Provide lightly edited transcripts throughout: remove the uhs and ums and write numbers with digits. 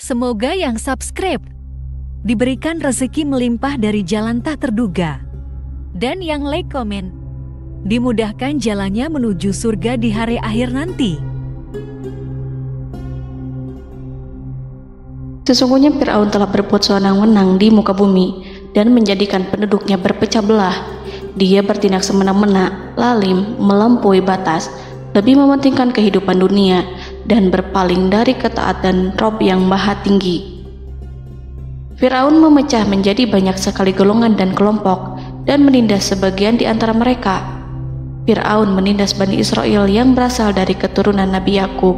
Semoga yang subscribe diberikan rezeki melimpah dari jalan tak terduga. Dan yang like komen, dimudahkan jalannya menuju surga di hari akhir nanti. Sesungguhnya Fir'aun telah berbuat sewenang-wenang di muka bumi dan menjadikan penduduknya berpecah belah. Dia bertindak semena-mena, lalim, melampaui batas, lebih mementingkan kehidupan dunia dan berpaling dari ketaatan Rob yang Maha Tinggi. Fir'aun memecah menjadi banyak sekali golongan dan kelompok dan menindas sebagian di antara mereka. Fir'aun menindas Bani Israel yang berasal dari keturunan Nabi Yakub.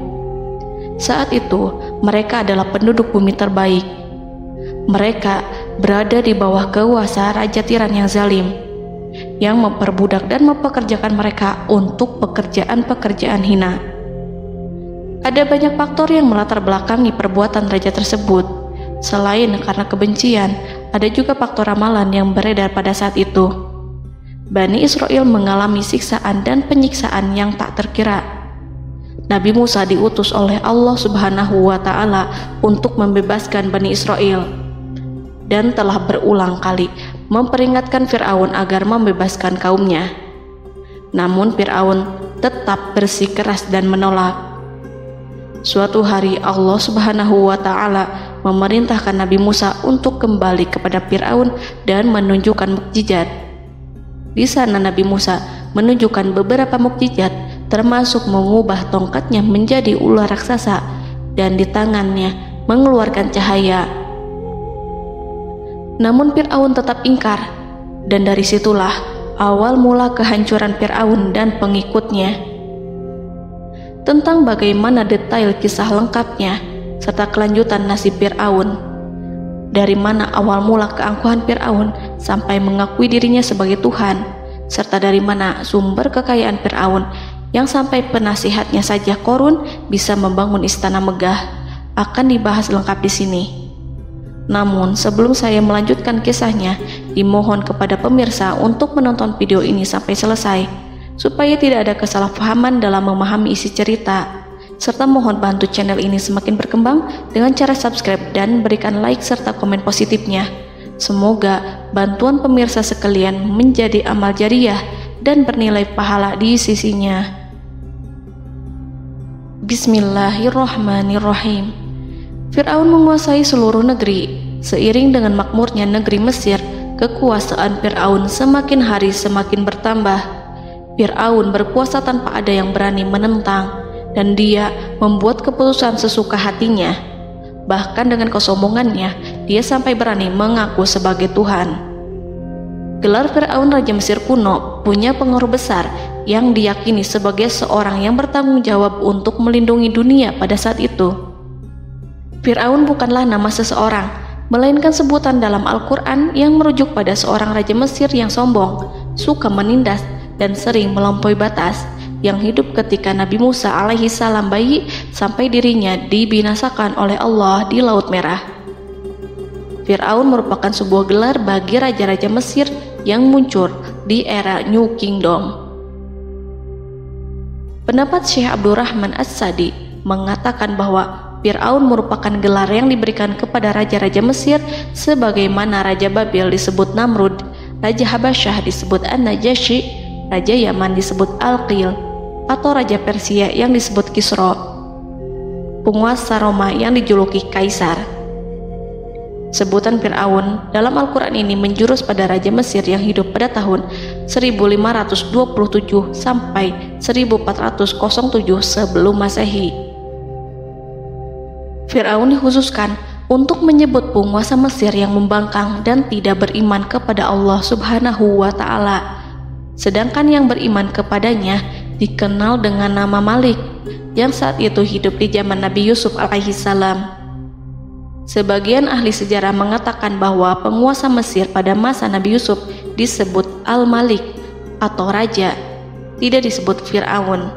Saat itu, mereka adalah penduduk bumi terbaik. Mereka berada di bawah kuasa Raja Tiran yang zalim, yang memperbudak dan mempekerjakan mereka untuk pekerjaan-pekerjaan hina. Ada banyak faktor yang melatar belakangi perbuatan raja tersebut. Selain karena kebencian, ada juga faktor ramalan yang beredar pada saat itu. Bani Israel mengalami siksaan dan penyiksaan yang tak terkira. Nabi Musa diutus oleh Allah Subhanahu wa Ta'ala untuk membebaskan Bani Israel, dan telah berulang kali memperingatkan Fir'aun agar membebaskan kaumnya. Namun Fir'aun tetap bersikeras dan menolak. Suatu hari Allah Subhanahu wa Ta'ala memerintahkan Nabi Musa untuk kembali kepada Fir'aun dan menunjukkan mukjizat. Di sana Nabi Musa menunjukkan beberapa mukjizat, termasuk mengubah tongkatnya menjadi ular raksasa dan di tangannya mengeluarkan cahaya. Namun Fir'aun tetap ingkar, dan dari situlah awal mula kehancuran Fir'aun dan pengikutnya. Tentang bagaimana detail kisah lengkapnya serta kelanjutan nasib Fir'aun, dari mana awal mula keangkuhan Fir'aun sampai mengakui dirinya sebagai Tuhan, serta dari mana sumber kekayaan Fir'aun yang sampai penasihatnya saja Qorun bisa membangun istana megah, akan dibahas lengkap di sini. Namun sebelum saya melanjutkan kisahnya, dimohon kepada pemirsa untuk menonton video ini sampai selesai, supaya tidak ada kesalahpahaman dalam memahami isi cerita, serta mohon bantu channel ini semakin berkembang dengan cara subscribe dan berikan like serta komen positifnya. Semoga bantuan pemirsa sekalian menjadi amal jariah dan bernilai pahala di sisinya. Bismillahirrahmanirrahim. Fir'aun menguasai seluruh negeri. Seiring dengan makmurnya negeri Mesir, kekuasaan Fir'aun semakin hari semakin bertambah. Fir'aun berkuasa tanpa ada yang berani menentang, dan dia membuat keputusan sesuka hatinya. Bahkan dengan kesombongannya, dia sampai berani mengaku sebagai Tuhan. Gelar Fir'aun Raja Mesir kuno punya pengaruh besar yang diyakini sebagai seorang yang bertanggung jawab untuk melindungi dunia pada saat itu. Fir'aun bukanlah nama seseorang, melainkan sebutan dalam Al-Quran yang merujuk pada seorang Raja Mesir yang sombong, suka menindas, dan sering melampaui batas, yang hidup ketika Nabi Musa alaihi salam bayi sampai dirinya dibinasakan oleh Allah di Laut Merah. Fir'aun merupakan sebuah gelar bagi raja-raja Mesir yang muncul di era New Kingdom. Pendapat Syekh Abdurrahman As-Sadi mengatakan bahwa Fir'aun merupakan gelar yang diberikan kepada raja-raja Mesir, sebagaimana Raja Babil disebut Namrud, Raja Habasyah disebut An-Najasyi, Raja Yaman disebut Al-Qil, atau Raja Persia yang disebut Kisra, penguasa Roma yang dijuluki Kaisar. Sebutan Fir'aun dalam Al-Quran ini menjurus pada Raja Mesir yang hidup pada tahun 1527 sampai 1407 sebelum Masehi. Fir'aun dikhususkan untuk menyebut penguasa Mesir yang membangkang dan tidak beriman kepada Allah Subhanahu wa Ta'ala. Sedangkan yang beriman kepadanya dikenal dengan nama Malik, yang saat itu hidup di zaman Nabi Yusuf alaihi salam. Sebagian ahli sejarah mengatakan bahwa penguasa Mesir pada masa Nabi Yusuf disebut Al-Malik atau Raja, tidak disebut Fir'aun,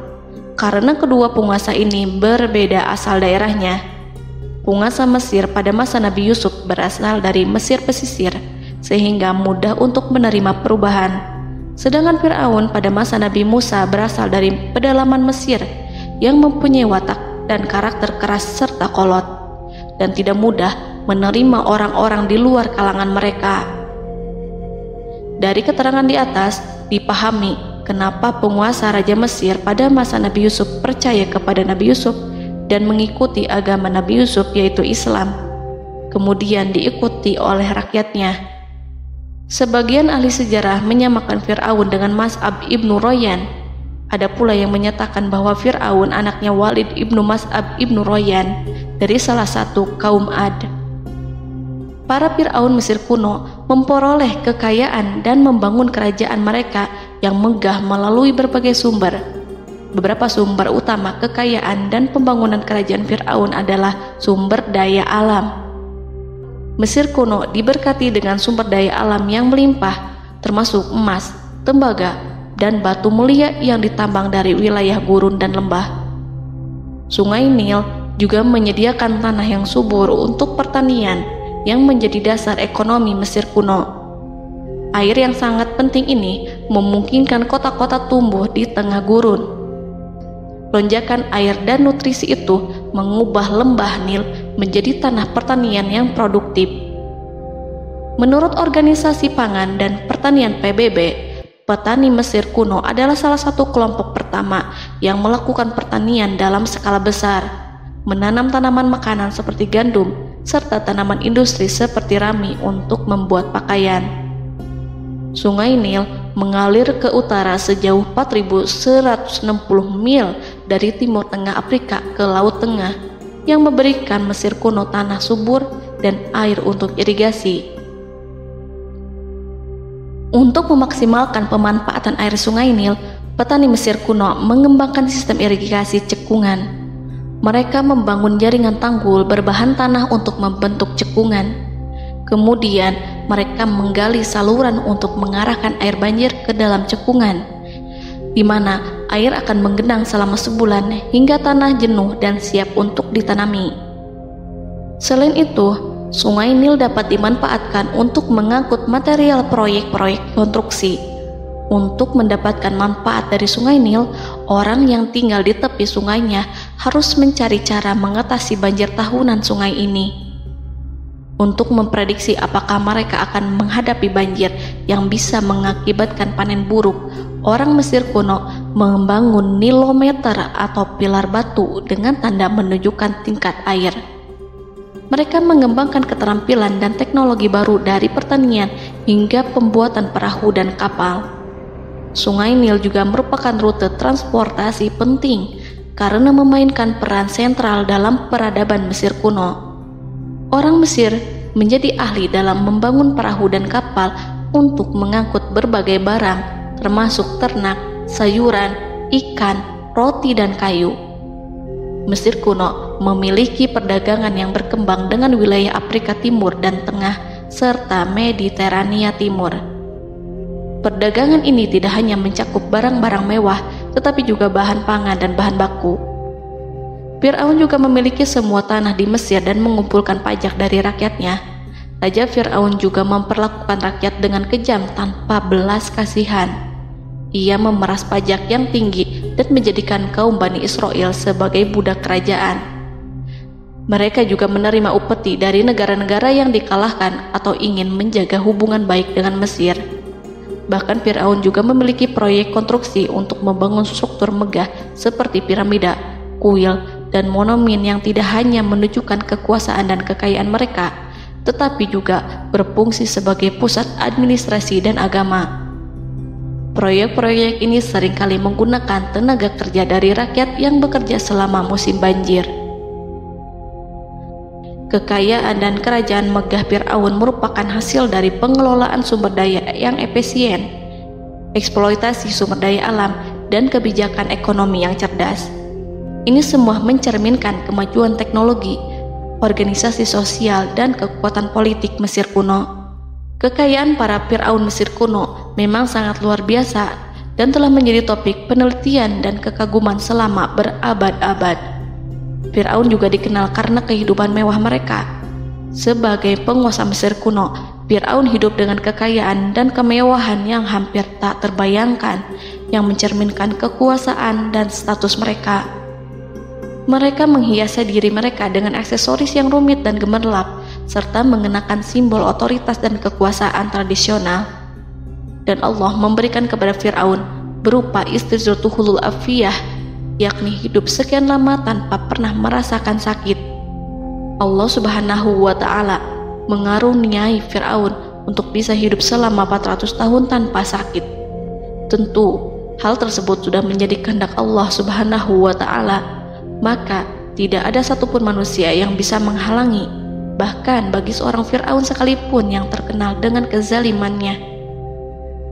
karena kedua penguasa ini berbeda asal daerahnya. Penguasa Mesir pada masa Nabi Yusuf berasal dari Mesir pesisir, sehingga mudah untuk menerima perubahan. Sedangkan Fir'aun pada masa Nabi Musa berasal dari pedalaman Mesir yang mempunyai watak dan karakter keras serta kolot. dan tidak mudah menerima orang-orang di luar kalangan mereka. Dari keterangan di atas dipahami kenapa penguasa Raja Mesir pada masa Nabi Yusuf percaya kepada Nabi Yusuf dan mengikuti agama Nabi Yusuf yaitu Islam, kemudian diikuti oleh rakyatnya. Sebagian ahli sejarah menyamakan Fir'aun dengan Mas'ab ibnu Royan. Ada pula yang menyatakan bahwa Fir'aun anaknya Walid ibnu Mas'ab ibnu Royan dari salah satu kaum Ad. Para Fir'aun Mesir kuno memperoleh kekayaan dan membangun kerajaan mereka yang megah melalui berbagai sumber. Beberapa sumber utama kekayaan dan pembangunan kerajaan Fir'aun adalah sumber daya alam. Mesir kuno diberkati dengan sumber daya alam yang melimpah, termasuk emas, tembaga, dan batu mulia yang ditambang dari wilayah gurun dan lembah. Sungai Nil juga menyediakan tanah yang subur untuk pertanian yang menjadi dasar ekonomi Mesir kuno. Air yang sangat penting ini memungkinkan kota-kota tumbuh di tengah gurun. Lonjakan air dan nutrisi itu mengubah lembah Nil menjadi tanah pertanian yang produktif. Menurut Organisasi Pangan dan Pertanian PBB, petani Mesir kuno adalah salah satu kelompok pertama yang melakukan pertanian dalam skala besar, menanam tanaman makanan seperti gandum, serta tanaman industri seperti rami untuk membuat pakaian. Sungai Nil mengalir ke utara sejauh 4.160 mil dari timur tengah Afrika ke Laut Tengah, yang memberikan Mesir kuno tanah subur dan air untuk irigasi. Untuk memaksimalkan pemanfaatan air Sungai Nil, petani Mesir kuno mengembangkan sistem irigasi cekungan. Mereka membangun jaringan tanggul berbahan tanah untuk membentuk cekungan. Kemudian mereka menggali saluran untuk mengarahkan air banjir ke dalam cekungan, di mana air akan menggenang selama sebulan hingga tanah jenuh dan siap untuk ditanami. Selain itu, Sungai Nil dapat dimanfaatkan untuk mengangkut material proyek-proyek konstruksi. Untuk mendapatkan manfaat dari Sungai Nil, orang yang tinggal di tepi sungainya harus mencari cara mengatasi banjir tahunan sungai ini. Untuk memprediksi apakah mereka akan menghadapi banjir yang bisa mengakibatkan panen buruk, orang Mesir kuno membangun nilometer atau pilar batu dengan tanda menunjukkan tingkat air. Mereka mengembangkan keterampilan dan teknologi baru dari pertanian hingga pembuatan perahu dan kapal. Sungai Nil juga merupakan rute transportasi penting karena memainkan peran sentral dalam peradaban Mesir kuno. Orang Mesir menjadi ahli dalam membangun perahu dan kapal untuk mengangkut berbagai barang, termasuk ternak, sayuran, ikan, roti, dan kayu. Mesir kuno memiliki perdagangan yang berkembang dengan wilayah Afrika Timur dan Tengah serta Mediterania Timur. Perdagangan ini tidak hanya mencakup barang-barang mewah, tetapi juga bahan pangan dan bahan baku. Fir'aun juga memiliki semua tanah di Mesir dan mengumpulkan pajak dari rakyatnya. Raja Fir'aun juga memperlakukan rakyat dengan kejam tanpa belas kasihan. Ia memeras pajak yang tinggi dan menjadikan kaum Bani Israel sebagai budak kerajaan. Mereka juga menerima upeti dari negara-negara yang dikalahkan atau ingin menjaga hubungan baik dengan Mesir. Bahkan Fir'aun juga memiliki proyek konstruksi untuk membangun struktur megah seperti piramida, kuil, dan monumen yang tidak hanya menunjukkan kekuasaan dan kekayaan mereka, tetapi juga berfungsi sebagai pusat administrasi dan agama. Proyek-proyek ini seringkali menggunakan tenaga kerja dari rakyat yang bekerja selama musim banjir. Kekayaan dan kerajaan megah Fir'aun merupakan hasil dari pengelolaan sumber daya yang efisien, eksploitasi sumber daya alam, dan kebijakan ekonomi yang cerdas. Ini semua mencerminkan kemajuan teknologi, organisasi sosial, dan kekuatan politik Mesir kuno. Kekayaan para Fir'aun Mesir kuno memang sangat luar biasa dan telah menjadi topik penelitian dan kekaguman selama berabad-abad. Fir'aun juga dikenal karena kehidupan mewah mereka. Sebagai penguasa Mesir kuno, Fir'aun hidup dengan kekayaan dan kemewahan yang hampir tak terbayangkan, yang mencerminkan kekuasaan dan status mereka. Mereka menghiasi diri mereka dengan aksesoris yang rumit dan gemerlap, serta mengenakan simbol otoritas dan kekuasaan tradisional. Dan Allah memberikan kepada Fir'aun berupa istizratuhul afiyah, yakni hidup sekian lama tanpa pernah merasakan sakit. Allah Subhanahu wa Ta'ala mengaruniai Fir'aun untuk bisa hidup selama 400 tahun tanpa sakit. Tentu hal tersebut sudah menjadi kehendak Allah Subhanahu wa Ta'ala, maka tidak ada satupun manusia yang bisa menghalangi, bahkan bagi seorang Fir'aun sekalipun yang terkenal dengan kezalimannya.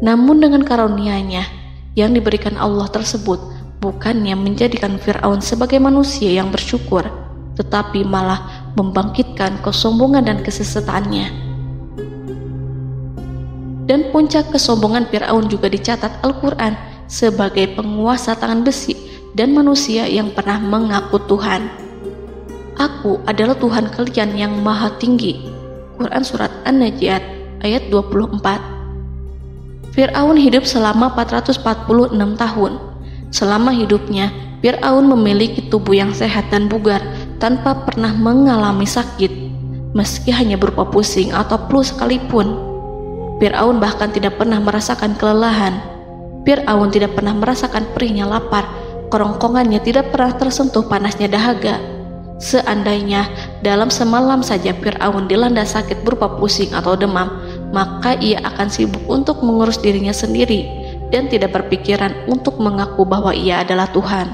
Namun dengan karunia-Nya yang diberikan Allah tersebut bukannya menjadikan Fir'aun sebagai manusia yang bersyukur, tetapi malah membangkitkan kesombongan dan kesesataannya. Dan puncak kesombongan Fir'aun juga dicatat Al-Quran sebagai penguasa tangan besi dan manusia yang pernah mengaku Tuhan. Aku adalah Tuhan kalian yang maha tinggi. Quran Surat An-Najiat ayat 24. Fir'aun hidup selama 446 tahun. Selama hidupnya, Fir'aun memiliki tubuh yang sehat dan bugar tanpa pernah mengalami sakit, meski hanya berupa pusing atau flu sekalipun. Fir'aun bahkan tidak pernah merasakan kelelahan. Fir'aun tidak pernah merasakan perihnya lapar, kerongkongannya tidak pernah tersentuh panasnya dahaga. Seandainya dalam semalam saja Fir'aun dilanda sakit berupa pusing atau demam, maka ia akan sibuk untuk mengurus dirinya sendiri dan tidak berpikiran untuk mengaku bahwa ia adalah Tuhan.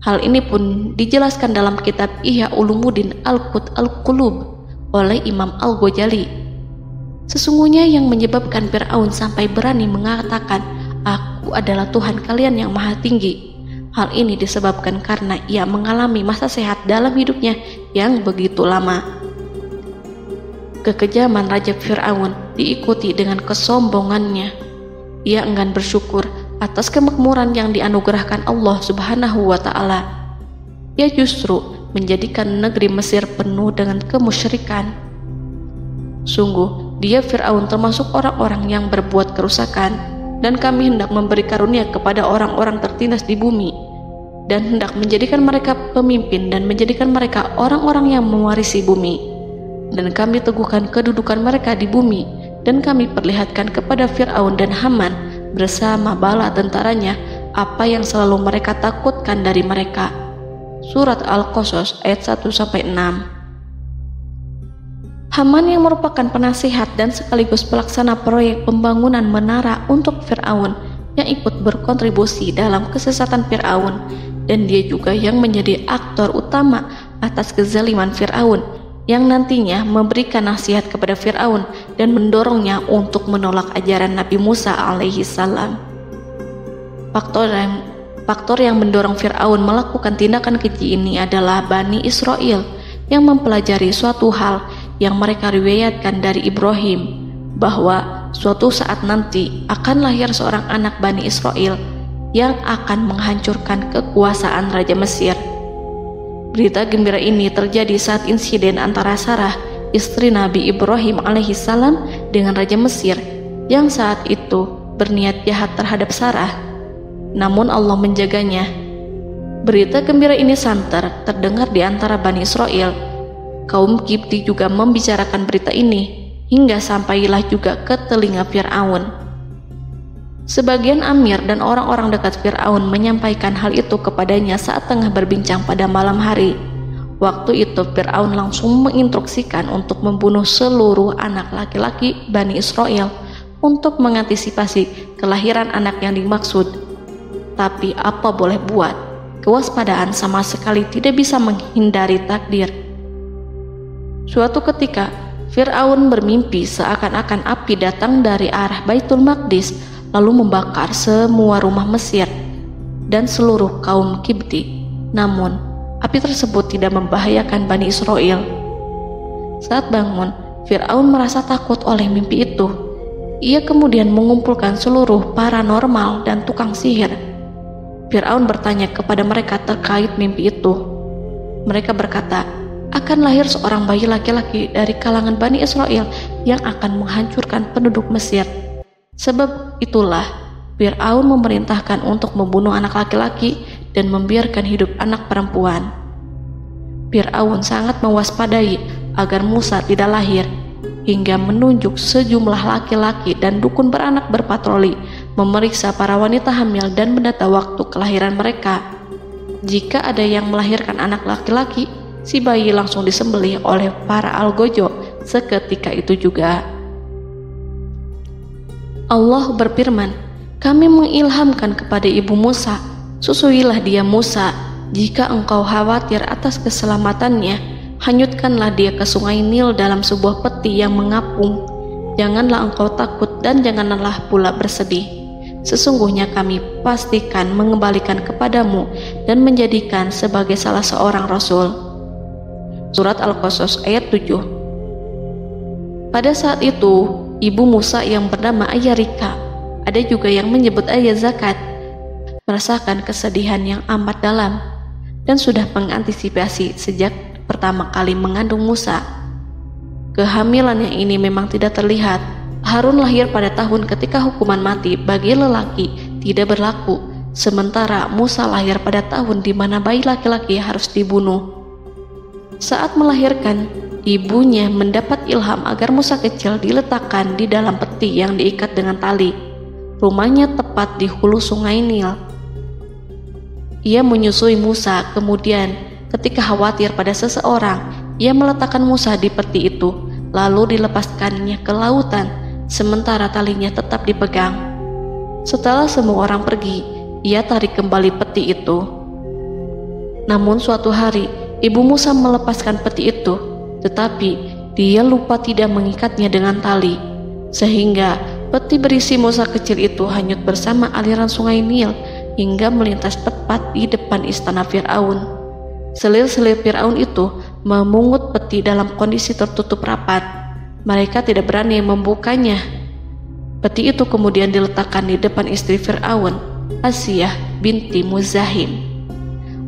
Hal ini pun dijelaskan dalam kitab Ihya Ulumuddin Al-Qut Al-Qulub oleh Imam Al-Ghazali. Sesungguhnya yang menyebabkan Fir'aun sampai berani mengatakan, "Aku adalah Tuhan kalian yang maha tinggi." Hal ini disebabkan karena ia mengalami masa sehat dalam hidupnya yang begitu lama. Kekejaman Raja Fir'aun diikuti dengan kesombongannya. Ia enggan bersyukur atas kemakmuran yang dianugerahkan Allah Subhanahu wa Ta'ala. Ia justru menjadikan negeri Mesir penuh dengan kemusyrikan. Sungguh, dia Fir'aun termasuk orang-orang yang berbuat kerusakan, dan kami hendak memberi karunia kepada orang-orang tertindas di bumi, dan hendak menjadikan mereka pemimpin dan menjadikan mereka orang-orang yang mewarisi bumi. Dan kami teguhkan kedudukan mereka di bumi, dan kami perlihatkan kepada Fir'aun dan Haman bersama bala tentaranya apa yang selalu mereka takutkan dari mereka. Surat Al-Qasas ayat 1-6. Haman yang merupakan penasihat dan sekaligus pelaksana proyek pembangunan menara untuk Fir'aun yang ikut berkontribusi dalam kesesatan Fir'aun, dan dia juga yang menjadi aktor utama atas kezaliman Fir'aun yang nantinya memberikan nasihat kepada Fir'aun dan mendorongnya untuk menolak ajaran Nabi Musa alaihi salam. Faktor yang mendorong Fir'aun melakukan tindakan keji ini adalah Bani Israel yang mempelajari suatu hal yang mereka riwayatkan dari Ibrahim, bahwa suatu saat nanti akan lahir seorang anak Bani Israel yang akan menghancurkan kekuasaan Raja Mesir. Berita gembira ini terjadi saat insiden antara Sarah, istri Nabi Ibrahim alaihissalam, dengan Raja Mesir yang saat itu berniat jahat terhadap Sarah. Namun Allah menjaganya. Berita gembira ini santer terdengar di antara Bani Israel. Kaum Kipti juga membicarakan berita ini, hingga sampailah juga ke telinga Fir'aun. Sebagian amir dan orang-orang dekat Fir'aun menyampaikan hal itu kepadanya saat tengah berbincang pada malam hari. Waktu itu Fir'aun langsung menginstruksikan untuk membunuh seluruh anak laki-laki Bani Israel untuk mengantisipasi kelahiran anak yang dimaksud. Tapi apa boleh buat, kewaspadaan sama sekali tidak bisa menghindari takdir. Suatu ketika, Fir'aun bermimpi seakan-akan api datang dari arah Baitul Maqdis lalu membakar semua rumah Mesir dan seluruh kaum Kipti. Namun, api tersebut tidak membahayakan Bani Israel. Saat bangun, Fir'aun merasa takut oleh mimpi itu. Ia kemudian mengumpulkan seluruh paranormal dan tukang sihir. Fir'aun bertanya kepada mereka terkait mimpi itu. Mereka berkata, akan lahir seorang bayi laki-laki dari kalangan Bani Israel yang akan menghancurkan penduduk Mesir. Sebab itulah Fir'aun memerintahkan untuk membunuh anak laki-laki dan membiarkan hidup anak perempuan. Fir'aun sangat mewaspadai agar Musa tidak lahir, hingga menunjuk sejumlah laki-laki dan dukun beranak berpatroli memeriksa para wanita hamil dan mendata waktu kelahiran mereka. Jika ada yang melahirkan anak laki-laki, si bayi langsung disembelih oleh para algojo seketika itu juga. Allah berfirman, "Kami mengilhamkan kepada ibu Musa, susuilah dia Musa. Jika engkau khawatir atas keselamatannya, hanyutkanlah dia ke sungai Nil dalam sebuah peti yang mengapung. Janganlah engkau takut dan janganlah pula bersedih. Sesungguhnya kami pastikan mengembalikan kepadamu dan menjadikan sebagai salah seorang rasul." Surat Al-Qasas ayat 7. Pada saat itu, ibu Musa yang bernama Ayarika, ada juga yang menyebut Ayah Zakat, merasakan kesedihan yang amat dalam dan sudah mengantisipasi sejak pertama kali mengandung Musa. Kehamilannya ini memang tidak terlihat. Harun lahir pada tahun ketika hukuman mati bagi lelaki tidak berlaku, sementara Musa lahir pada tahun di mana bayi laki-laki harus dibunuh. Saat melahirkan, ibunya mendapat ilham agar Musa kecil diletakkan di dalam peti yang diikat dengan tali. Rumahnya tepat di hulu sungai Nil. Ia menyusui Musa, kemudian ketika khawatir pada seseorang, ia meletakkan Musa di peti itu, lalu dilepaskannya ke lautan, sementara talinya tetap dipegang. Setelah semua orang pergi, ia tarik kembali peti itu. Namun suatu hari, ibu Musa melepaskan peti itu, tetapi dia lupa tidak mengikatnya dengan tali, sehingga peti berisi Musa kecil itu hanyut bersama aliran sungai Nil hingga melintas tepat di depan istana Fir'aun. Selir-selir Fir'aun itu memungut peti dalam kondisi tertutup rapat. Mereka tidak berani membukanya. Peti itu kemudian diletakkan di depan istri Fir'aun, Asiyah binti Muzahim.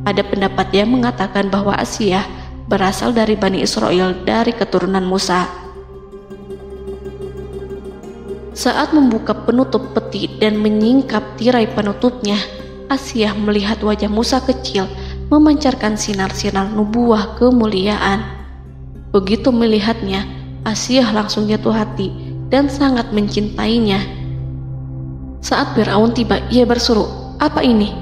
Ada pendapat yang mengatakan bahwa Asiyah berasal dari Bani Israel dari keturunan Musa. Saat membuka penutup peti dan menyingkap tirai penutupnya, Asiyah melihat wajah Musa kecil memancarkan sinar-sinar nubuah kemuliaan. Begitu melihatnya, Asiyah langsung jatuh hati dan sangat mencintainya. Saat Fir'aun tiba, ia berseru, "Apa ini?"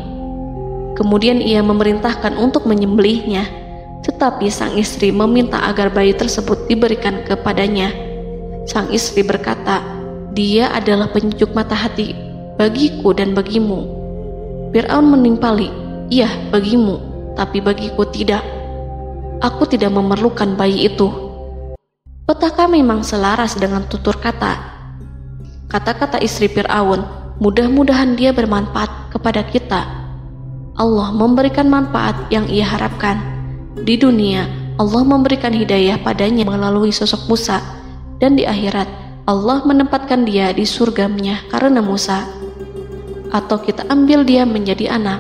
Kemudian ia memerintahkan untuk menyembelihnya, tetapi sang istri meminta agar bayi tersebut diberikan kepadanya. Sang istri berkata, "Dia adalah penyejuk mata hati bagiku dan bagimu." Fir'aun menimpali, "Iya, bagimu, tapi bagiku tidak. Aku tidak memerlukan bayi itu." Petaka memang selaras dengan tutur kata. Kata-kata istri Fir'aun, mudah-mudahan dia bermanfaat kepada kita. Allah memberikan manfaat yang ia harapkan. Di dunia, Allah memberikan hidayah padanya melalui sosok Musa, dan di akhirat, Allah menempatkan dia di surganya karena Musa. Atau kita ambil dia menjadi anak.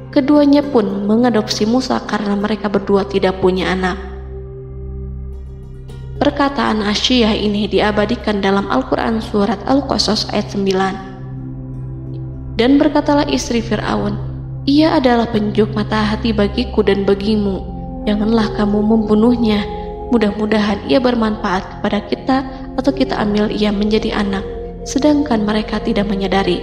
Keduanya pun mengadopsi Musa karena mereka berdua tidak punya anak. Perkataan Asiyah ini diabadikan dalam Al-Quran surat Al-Qasas ayat 9. Dan berkatalah istri Fir'aun, "Ia adalah penyejuk mata hati bagiku dan bagimu. Janganlah kamu membunuhnya. Mudah-mudahan ia bermanfaat kepada kita, atau kita ambil ia menjadi anak, sedangkan mereka tidak menyadari."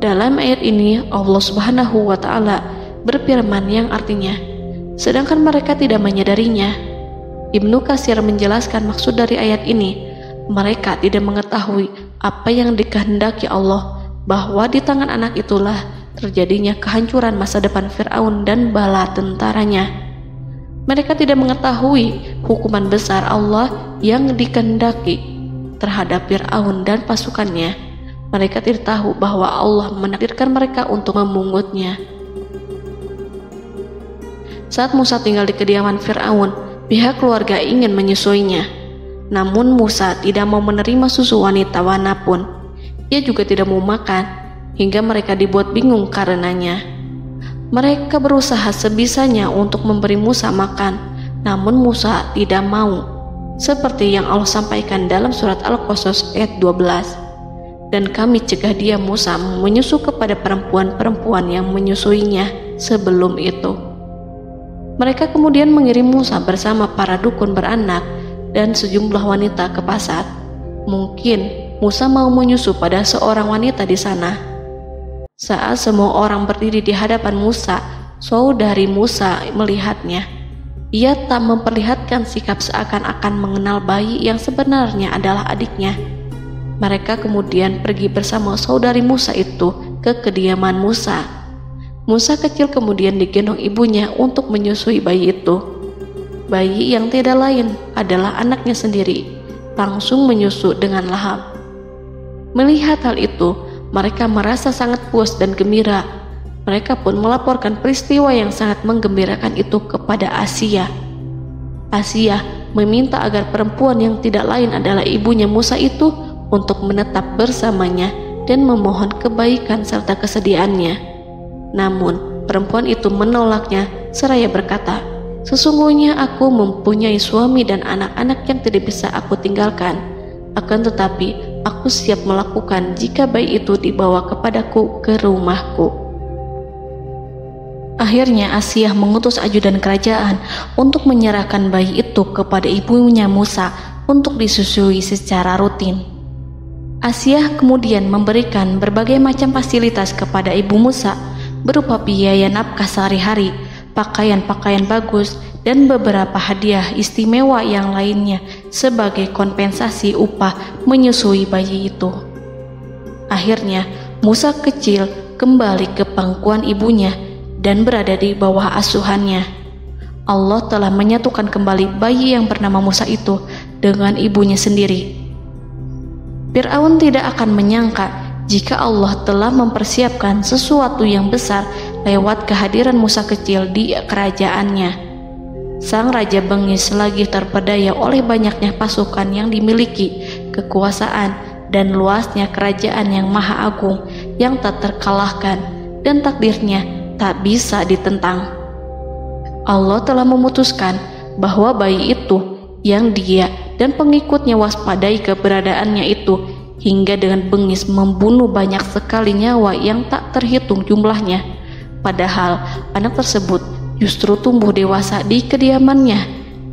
Dalam ayat ini Allah Subhanahu wa Ta'ala berfirman yang artinya, sedangkan mereka tidak menyadarinya. Ibnu Katsir menjelaskan maksud dari ayat ini, mereka tidak mengetahui apa yang dikehendaki Allah, bahwa di tangan anak itulah terjadinya kehancuran masa depan Fir'aun dan bala tentaranya. Mereka tidak mengetahui hukuman besar Allah yang dikehendaki terhadap Fir'aun dan pasukannya. Mereka tidak tahu bahwa Allah menakdirkan mereka untuk memungutnya. Saat Musa tinggal di kediaman Fir'aun, pihak keluarga ingin menyusuinya. Namun Musa tidak mau menerima susu wanita manapun. Ia juga tidak mau makan, hingga mereka dibuat bingung karenanya. Mereka berusaha sebisanya untuk memberi Musa makan, namun Musa tidak mau. Seperti yang Allah sampaikan dalam surat Al-Qasas ayat 12. dan kami cegah dia Musa menyusu kepada perempuan-perempuan yang menyusuinya sebelum itu. Mereka kemudian mengirim Musa bersama para dukun beranak dan sejumlah wanita ke pasar. Mungkin Musa mau menyusu pada seorang wanita di sana. Saat semua orang berdiri di hadapan Musa, saudari Musa melihatnya. Ia tak memperlihatkan sikap seakan-akan mengenal bayi yang sebenarnya adalah adiknya. Mereka kemudian pergi bersama saudari Musa itu ke kediaman Musa. Musa kecil kemudian digendong ibunya untuk menyusui bayi itu. Bayi yang tidak lain adalah anaknya sendiri, langsung menyusu dengan lahap. Melihat hal itu, mereka merasa sangat puas dan gembira. Mereka pun melaporkan peristiwa yang sangat menggembirakan itu kepada Asia. Asia meminta agar perempuan yang tidak lain adalah ibunya Musa itu untuk menetap bersamanya dan memohon kebaikan serta kesediaannya. Namun, perempuan itu menolaknya seraya berkata, "Sesungguhnya aku mempunyai suami dan anak-anak yang tidak bisa aku tinggalkan. Akan tetapi, aku siap melakukan jika bayi itu dibawa kepadaku ke rumahku." Akhirnya Asia mengutus ajudan kerajaan untuk menyerahkan bayi itu kepada ibunya Musa untuk disusui secara rutin. Asia kemudian memberikan berbagai macam fasilitas kepada ibu Musa berupa biaya nafkah sehari-hari, pakaian-pakaian bagus, dan beberapa hadiah istimewa yang lainnya sebagai kompensasi upah menyusui bayi itu. Akhirnya Musa kecil kembali ke pangkuan ibunya dan berada di bawah asuhannya. Allah telah menyatukan kembali bayi yang bernama Musa itu dengan ibunya sendiri. Fir'aun tidak akan menyangka jika Allah telah mempersiapkan sesuatu yang besar lewat kehadiran Musa kecil di kerajaannya. Sang raja bengis lagi terpedaya oleh banyaknya pasukan yang dimiliki, kekuasaan, dan luasnya kerajaan yang maha agung yang tak terkalahkan, dan takdirnya tak bisa ditentang. Allah telah memutuskan bahwa bayi itu yang dia dan pengikutnya waspadai keberadaannya itu hingga dengan bengis membunuh banyak sekali nyawa yang tak terhitung jumlahnya. Padahal anak tersebut justru tumbuh dewasa di kediamannya,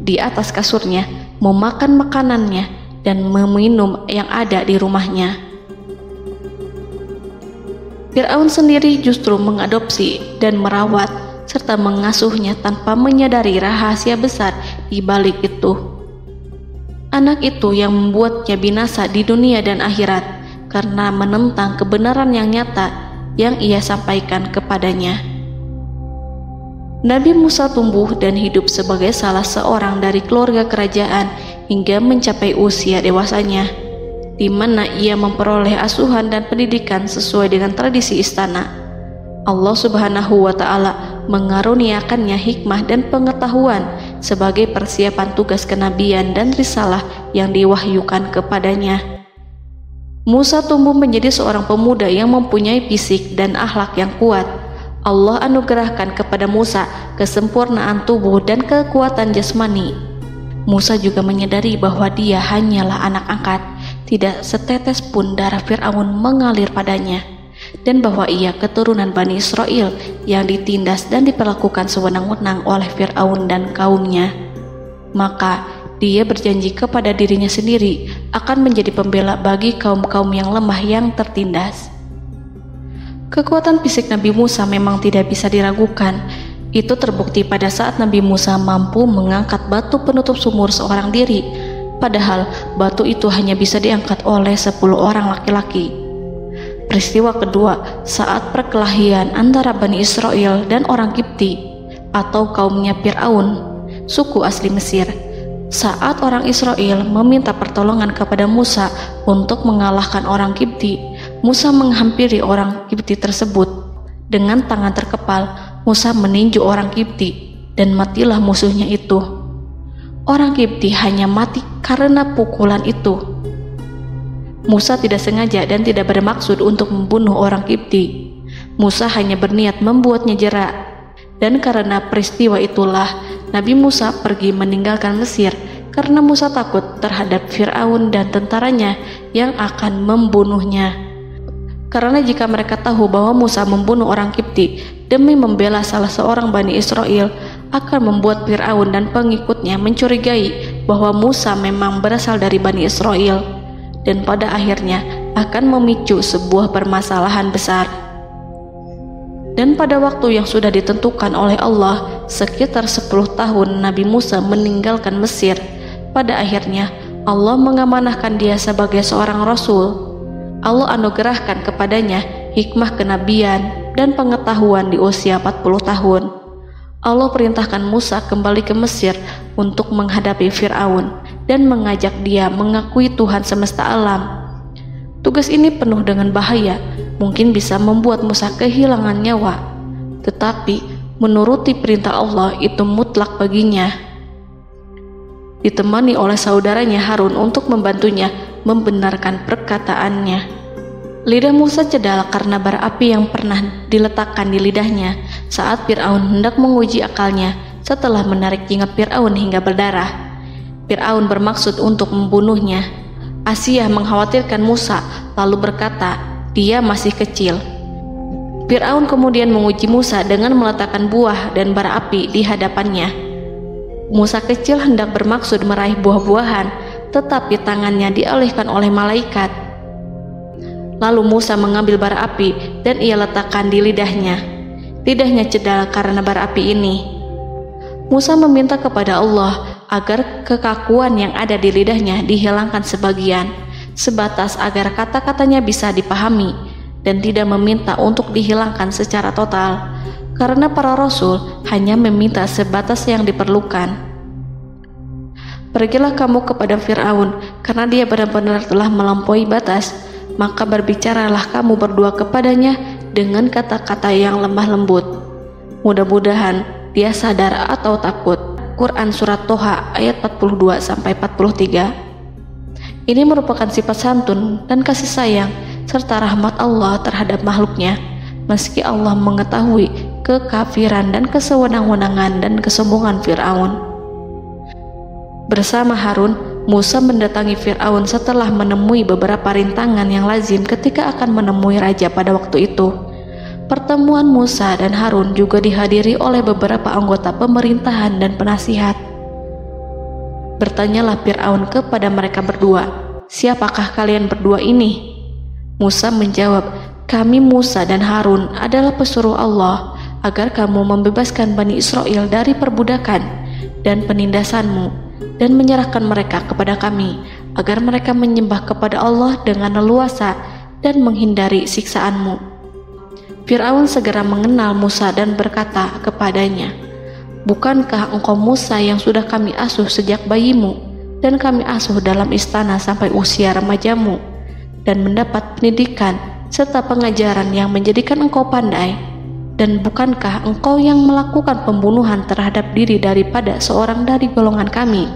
di atas kasurnya, memakan makanannya dan meminum yang ada di rumahnya. Fir'aun sendiri justru mengadopsi dan merawat serta mengasuhnya tanpa menyadari rahasia besar di balik itu. Anak itu yang membuatnya binasa di dunia dan akhirat karena menentang kebenaran yang nyata yang ia sampaikan kepadanya. Nabi Musa tumbuh dan hidup sebagai salah seorang dari keluarga kerajaan hingga mencapai usia dewasanya, di mana ia memperoleh asuhan dan pendidikan sesuai dengan tradisi istana. Allah Subhanahu wa Ta'ala mengaruniakannya hikmah dan pengetahuan sebagai persiapan tugas kenabian dan risalah yang diwahyukan kepadanya. Musa tumbuh menjadi seorang pemuda yang mempunyai fisik dan akhlak yang kuat. Allah anugerahkan kepada Musa kesempurnaan tubuh dan kekuatan jasmani. Musa juga menyadari bahwa dia hanyalah anak angkat. Tidak setetes pun darah Fir'aun mengalir padanya, dan bahwa ia keturunan Bani Israel yang ditindas dan diperlakukan sewenang-wenang oleh Fir'aun dan kaumnya. Maka dia berjanji kepada dirinya sendiri akan menjadi pembela bagi kaum-kaum yang lemah yang tertindas. Kekuatan fisik Nabi Musa memang tidak bisa diragukan. Itu terbukti pada saat Nabi Musa mampu mengangkat batu penutup sumur seorang diri, padahal batu itu hanya bisa diangkat oleh 10 orang laki-laki. Peristiwa kedua saat perkelahian antara Bani Israel dan orang Kipti atau kaumnya Fir'aun, suku asli Mesir. Saat orang Israel meminta pertolongan kepada Musa untuk mengalahkan orang Kipti, Musa menghampiri orang Kipti tersebut. Dengan tangan terkepal, Musa meninju orang Kipti dan matilah musuhnya itu. Orang Kipti hanya mati karena pukulan itu. Musa tidak sengaja dan tidak bermaksud untuk membunuh orang Kipti. Musa hanya berniat membuatnya jera. Dan karena peristiwa itulah Nabi Musa pergi meninggalkan Mesir karena Musa takut terhadap Fir'aun dan tentaranya yang akan membunuhnya. Karena jika mereka tahu bahwa Musa membunuh orang Kipti demi membela salah seorang Bani Israel, akan membuat Fir'aun dan pengikutnya mencurigai bahwa Musa memang berasal dari Bani Israel, dan pada akhirnya akan memicu sebuah permasalahan besar. Dan pada waktu yang sudah ditentukan oleh Allah, sekitar 10 tahun Nabi Musa meninggalkan Mesir. Pada akhirnya Allah mengamanahkan dia sebagai seorang Rasul. Allah anugerahkan kepadanya hikmah kenabian dan pengetahuan di usia 40 tahun. Allah perintahkan Musa kembali ke Mesir untuk menghadapi Fir'aun dan mengajak dia mengakui Tuhan semesta alam. Tugas ini penuh dengan bahaya, mungkin bisa membuat Musa kehilangan nyawa, tetapi menuruti perintah Allah itu mutlak baginya. Ditemani oleh saudaranya Harun untuk membantunya membenarkan perkataannya. Lidah Musa cedal karena bara api yang pernah diletakkan di lidahnya saat Fir'aun hendak menguji akalnya setelah menarik jingat Fir'aun hingga berdarah. Fir'aun bermaksud untuk membunuhnya. Asyah mengkhawatirkan Musa lalu berkata, dia masih kecil. Fir'aun kemudian menguji Musa dengan meletakkan buah dan bara api di hadapannya. Musa kecil hendak bermaksud meraih buah-buahan, tetapi tangannya dialihkan oleh malaikat. Lalu Musa mengambil bara api dan ia letakkan di lidahnya. Lidahnya cedal karena bara api ini. Musa meminta kepada Allah agar kekakuan yang ada di lidahnya dihilangkan sebagian, sebatas agar kata-katanya bisa dipahami, dan tidak meminta untuk dihilangkan secara total, karena para rasul hanya meminta sebatas yang diperlukan. Pergilah kamu kepada Fir'aun, karena dia benar-benar telah melampaui batas, maka berbicaralah kamu berdua kepadanya dengan kata-kata yang lemah lembut. Mudah-mudahan dia sadar atau takut. Quran Surat Toha ayat 42-43. Ini merupakan sifat santun dan kasih sayang serta rahmat Allah terhadap makhluknya, meski Allah mengetahui kekafiran dan kesewenang-wenangan dan kesombongan Fir'aun. Bersama Harun, Musa mendatangi Fir'aun setelah menemui beberapa rintangan yang lazim ketika akan menemui raja pada waktu itu. Pertemuan Musa dan Harun juga dihadiri oleh beberapa anggota pemerintahan dan penasihat. Bertanyalah Fir'aun kepada mereka berdua, siapakah kalian berdua ini? Musa menjawab, kami Musa dan Harun adalah pesuruh Allah agar kamu membebaskan Bani Israel dari perbudakan dan penindasanmu dan menyerahkan mereka kepada kami agar mereka menyembah kepada Allah dengan leluasa dan menghindari siksaanmu. Fir'aun segera mengenal Musa dan berkata kepadanya, bukankah engkau Musa yang sudah kami asuh sejak bayimu dan kami asuh dalam istana sampai usia remajamu dan mendapat pendidikan serta pengajaran yang menjadikan engkau pandai? Dan bukankah engkau yang melakukan pembunuhan terhadap diri daripada seorang dari golongan kami?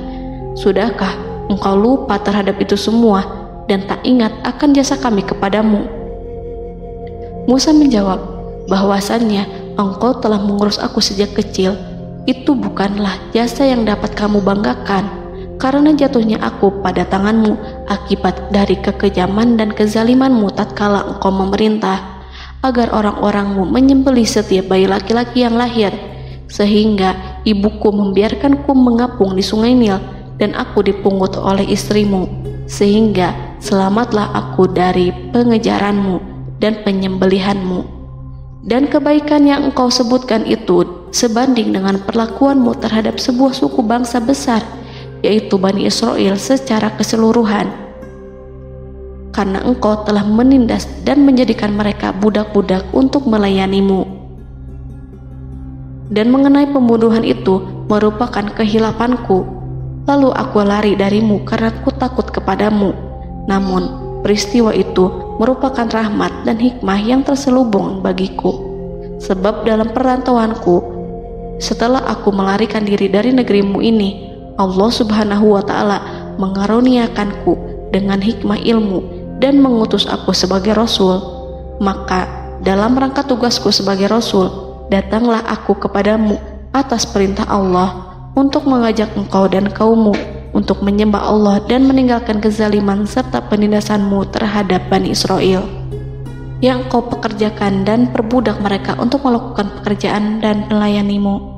Sudahkah engkau lupa terhadap itu semua dan tak ingat akan jasa kami kepadamu? Musa menjawab, bahwasannya engkau telah mengurus aku sejak kecil. Itu bukanlah jasa yang dapat kamu banggakan, karena jatuhnya aku pada tanganmu akibat dari kekejaman dan kezalimanmu tatkala engkau memerintah agar orang-orangmu menyembelih setiap bayi laki-laki yang lahir, sehingga ibuku membiarkanku mengapung di sungai Nil dan aku dipungut oleh istrimu, sehingga selamatlah aku dari pengejaranmu dan penyembelihanmu. Dan kebaikan yang engkau sebutkan itu sebanding dengan perlakuanmu terhadap sebuah suku bangsa besar, yaitu Bani Israel secara keseluruhan, karena engkau telah menindas dan menjadikan mereka budak-budak untuk melayanimu. Dan mengenai pembunuhan itu merupakan kehilafanku, lalu aku lari darimu karena aku takut kepadamu. Namun peristiwa itu merupakan rahmat dan hikmah yang terselubung bagiku, sebab dalam perantauanku setelah aku melarikan diri dari negerimu ini, Allah Subhanahu wa Ta'ala mengaruniakanku dengan hikmah ilmu dan mengutus aku sebagai Rasul. Maka dalam rangka tugasku sebagai Rasul, datanglah aku kepadamu atas perintah Allah untuk mengajak engkau dan kaummu untuk menyembah Allah dan meninggalkan kezaliman serta penindasanmu terhadap Bani Israel yang kau pekerjakan dan perbudak mereka untuk melakukan pekerjaan dan melayanimu.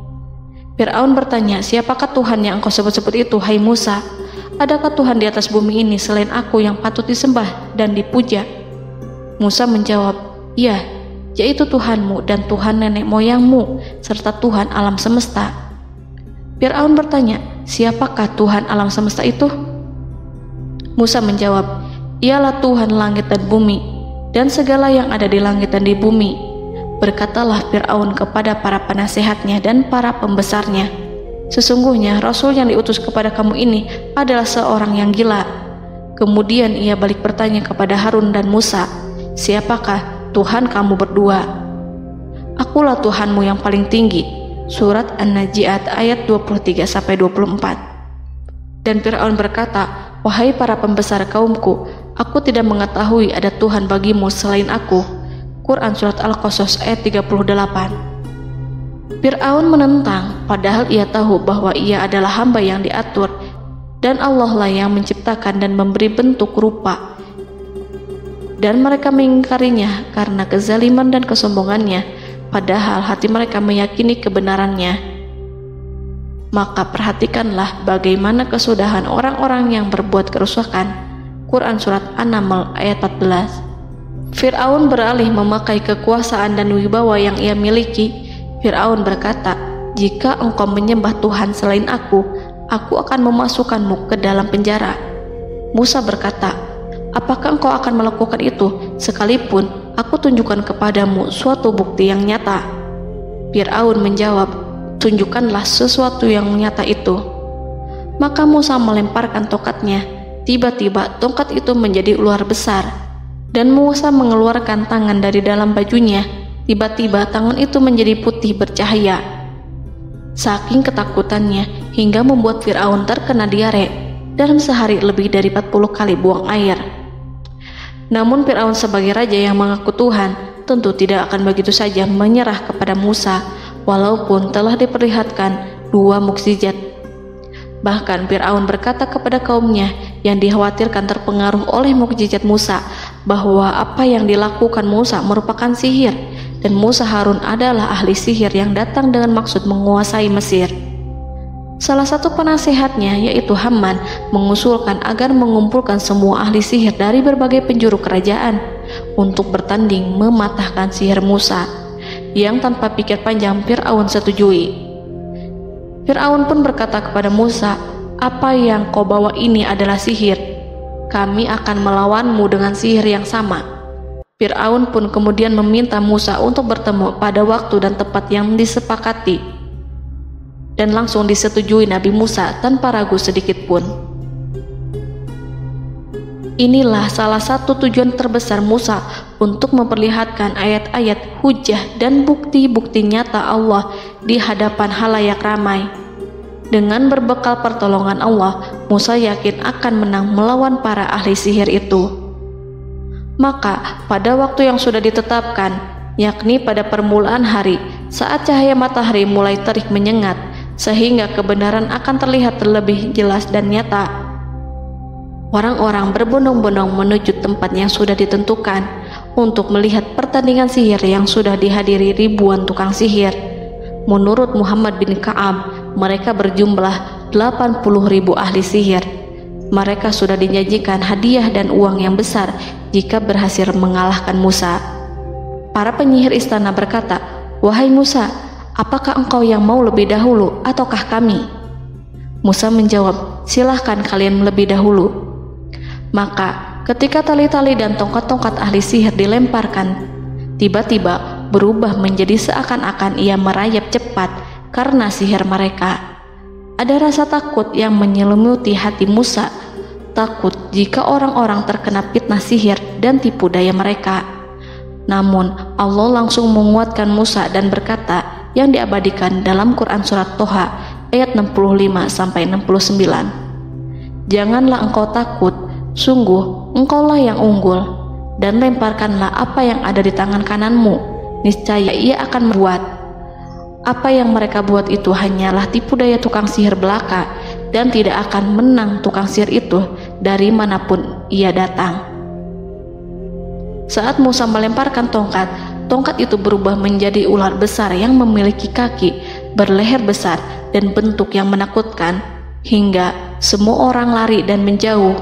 Fir'aun bertanya, siapakah Tuhan yang engkau sebut-sebut itu, hai Musa? Adakah Tuhan di atas bumi ini selain aku yang patut disembah dan dipuja? Musa menjawab, iya, yaitu Tuhanmu dan Tuhan nenek moyangmu serta Tuhan alam semesta. Fir'aun bertanya, siapakah Tuhan alam semesta itu? Musa menjawab, ialah Tuhan langit dan bumi dan segala yang ada di langit dan di bumi. Berkatalah Fir'aun kepada para penasehatnya dan para pembesarnya, sesungguhnya Rasul yang diutus kepada kamu ini adalah seorang yang gila. Kemudian ia balik bertanya kepada Harun dan Musa, siapakah Tuhan kamu berdua? Akulah Tuhanmu yang paling tinggi. Surat An-Najiat ayat 23-24. Dan Fir'aun berkata, wahai para pembesar kaumku, aku tidak mengetahui ada Tuhan bagimu selain aku. Quran Surat Al-Qasas ayat 38. Fir'aun menentang, padahal ia tahu bahwa ia adalah hamba yang diatur dan Allah lah yang menciptakan dan memberi bentuk rupa, dan mereka mengingkarinya karena kezaliman dan kesombongannya, padahal hati mereka meyakini kebenarannya. Maka perhatikanlah bagaimana kesudahan orang-orang yang berbuat kerusakan. Quran Surat An-Naml ayat 14. Fir'aun beralih memakai kekuasaan dan wibawa yang ia miliki. Fir'aun berkata, jika engkau menyembah Tuhan selain aku akan memasukkanmu ke dalam penjara. Musa berkata, apakah engkau akan melakukan itu sekalipun aku tunjukkan kepadamu suatu bukti yang nyata? Fir'aun menjawab, tunjukkanlah sesuatu yang nyata itu. Maka Musa melemparkan tongkatnya. Tiba-tiba tongkat itu menjadi ular besar, dan Musa mengeluarkan tangan dari dalam bajunya. Tiba-tiba tangan itu menjadi putih bercahaya. Saking ketakutannya hingga membuat Fir'aun terkena diare. Dalam sehari lebih dari 40 kali buang air. Namun Fir'aun sebagai raja yang mengaku Tuhan tentu tidak akan begitu saja menyerah kepada Musa, walaupun telah diperlihatkan 2 mukjizat. Bahkan Fir'aun berkata kepada kaumnya yang dikhawatirkan terpengaruh oleh mukjizat Musa, bahwa apa yang dilakukan Musa merupakan sihir, dan Musa Harun adalah ahli sihir yang datang dengan maksud menguasai Mesir. Salah satu penasehatnya, yaitu Haman, mengusulkan agar mengumpulkan semua ahli sihir dari berbagai penjuru kerajaan untuk bertanding mematahkan sihir Musa, yang tanpa pikir panjang Fir'aun setujui. Fir'aun pun berkata kepada Musa, apa yang kau bawa ini adalah sihir. Kami akan melawanmu dengan sihir yang sama. Fir'aun pun kemudian meminta Musa untuk bertemu pada waktu dan tempat yang disepakati, dan langsung disetujui Nabi Musa tanpa ragu sedikit pun. Inilah salah satu tujuan terbesar Musa untuk memperlihatkan ayat-ayat hujah dan bukti-bukti nyata Allah di hadapan halayak ramai. Dengan berbekal pertolongan Allah, Musa yakin akan menang melawan para ahli sihir itu. Maka pada waktu yang sudah ditetapkan, yakni pada permulaan hari, saat cahaya matahari mulai terik menyengat, sehingga kebenaran akan terlihat terlebih jelas dan nyata, orang-orang berbondong-bondong menuju tempat yang sudah ditentukan untuk melihat pertandingan sihir yang sudah dihadiri ribuan tukang sihir. Menurut Muhammad bin Ka'ab, mereka berjumlah 80.000 ahli sihir. Mereka sudah dijanjikan hadiah dan uang yang besar jika berhasil mengalahkan Musa. Para penyihir istana berkata, wahai Musa, apakah engkau yang mau lebih dahulu ataukah kami? Musa menjawab, silahkan kalian lebih dahulu. Maka ketika tali-tali dan tongkat-tongkat ahli sihir dilemparkan, tiba-tiba berubah menjadi seakan-akan ia merayap cepat karena sihir mereka. Ada rasa takut yang menyelimuti hati Musa, takut jika orang-orang terkena fitnah sihir dan tipu daya mereka. Namun Allah langsung menguatkan Musa dan berkata yang diabadikan dalam Quran Surat Toha ayat 65-69, janganlah engkau takut, sungguh engkaulah yang unggul, dan lemparkanlah apa yang ada di tangan kananmu, niscaya ia akan membuat. Apa yang mereka buat itu hanyalah tipu daya tukang sihir belaka, dan tidak akan menang tukang sihir itu dari manapun ia datang. Saat Musa melemparkan tongkat, tongkat itu berubah menjadi ular besar yang memiliki kaki, berleher besar, dan bentuk yang menakutkan, hingga semua orang lari dan menjauh.